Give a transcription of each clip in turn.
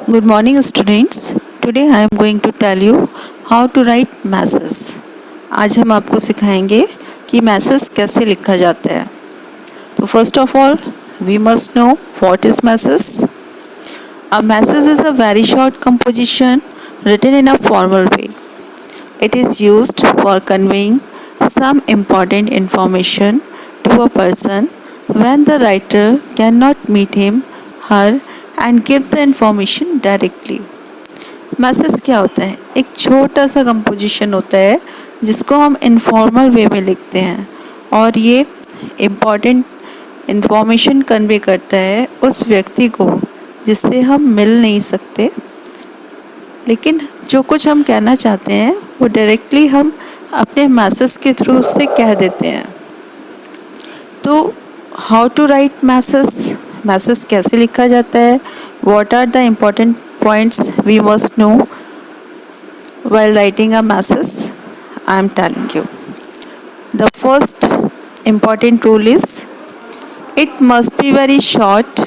Good morning, students. Today I am going to tell you how to write messages. आज हम आपको सिखाएंगे कि मैसेज कैसे लिखा जाता है. तो first of all, we must know what is message. A message is a very short composition written in a formal way. It is used for conveying some important information to a person when the writer cannot meet him, her and give the information directly. Message क्या होता है? एक छोटा सा composition होता है जिसको हम इनफॉर्मल वे में लिखते हैं और ये इम्पॉर्टेंट इंफॉर्मेशन कन्वे करता है उस व्यक्ति को जिससे हम मिल नहीं सकते, लेकिन जो कुछ हम कहना चाहते हैं वो डायरेक्टली हम अपने मैसेज के थ्रू उससे कह देते हैं. तो how to write message, message कैसे लिखा जाता है, what are the important points we must know while writing a message, I am telling you. The first important rule is it must be very short,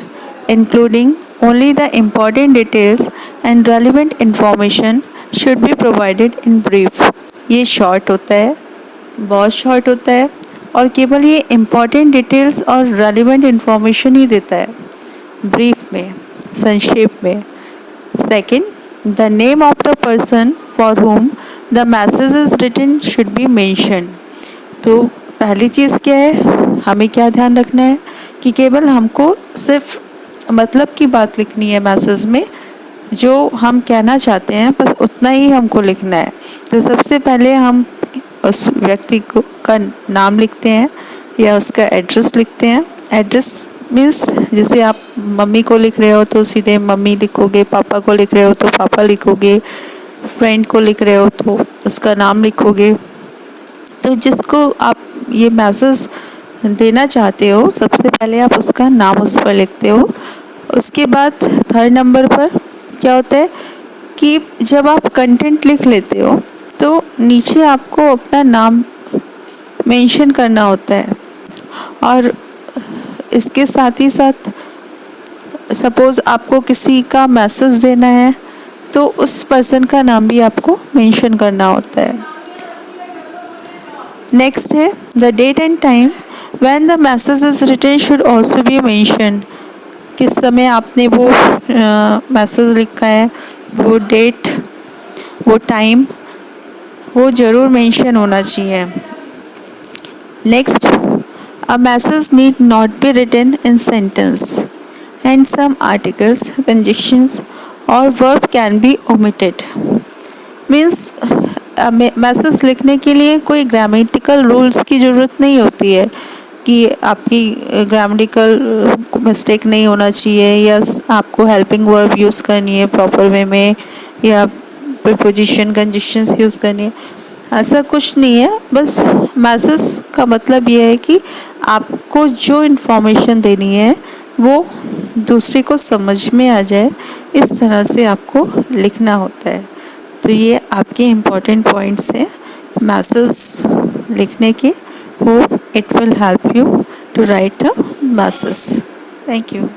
including only the important details and relevant information should be provided in brief. ये short होता है, बहुत short होता है और केवल ये important details और रेलिवेंट इंफॉर्मेशन ही देता है, ब्रीफ में, संक्षेप में. Second, the name of the person for whom the message is written should be mention. तो पहली चीज़ क्या है, हमें क्या ध्यान रखना है कि केवल हमको सिर्फ मतलब की बात लिखनी है मैसेज में, जो हम कहना चाहते हैं बस उतना ही हमको लिखना है. तो सबसे पहले हम उस व्यक्ति को का नाम लिखते हैं या उसका एड्रेस लिखते हैं. एड्रेस मीन्स जैसे आप मम्मी को लिख रहे हो तो सीधे मम्मी लिखोगे, पापा को लिख रहे हो तो पापा लिखोगे, फ्रेंड को लिख रहे हो तो उसका नाम लिखोगे. तो जिसको आप ये मैसेज देना चाहते हो सबसे पहले आप उसका नाम उस पर लिखते हो. उसके बाद थर्ड नंबर पर क्या होता है कि जब आप कंटेंट लिख लेते हो तो नीचे आपको अपना नाम मेंशन करना होता है. और इसके साथ ही साथ सपोज़ आपको किसी का मैसेज देना है तो उस पर्सन का नाम भी आपको मेंशन करना होता है. नेक्स्ट है the date and time when the message is written should also be mention. किस समय आपने वो मैसेज लिखा है, वो डेट, वो टाइम, वो ज़रूर मेंशन होना चाहिए. Next, a message need not be written in sentence and some articles, conjunctions or verb can be omitted. Means message लिखने के लिए कोई ग्रामेटिकल रूल्स की ज़रूरत नहीं होती है कि आपकी ग्रामेटिकल मिस्टेक नहीं होना चाहिए या आपको हेल्पिंग वर्ब यूज़ करनी है प्रॉपर वे में या प्रीपोजिशन कंजक्शंस यूज़ करनी है. ऐसा कुछ नहीं है. बस मैसेज का मतलब ये है कि आपको जो इन्फॉर्मेशन देनी है वो दूसरे को समझ में आ जाए, इस तरह से आपको लिखना होता है. तो ये आपके इम्पोर्टेंट पॉइंट्स हैं मैसेज लिखने के. Hope it will help you to write a message. Thank you.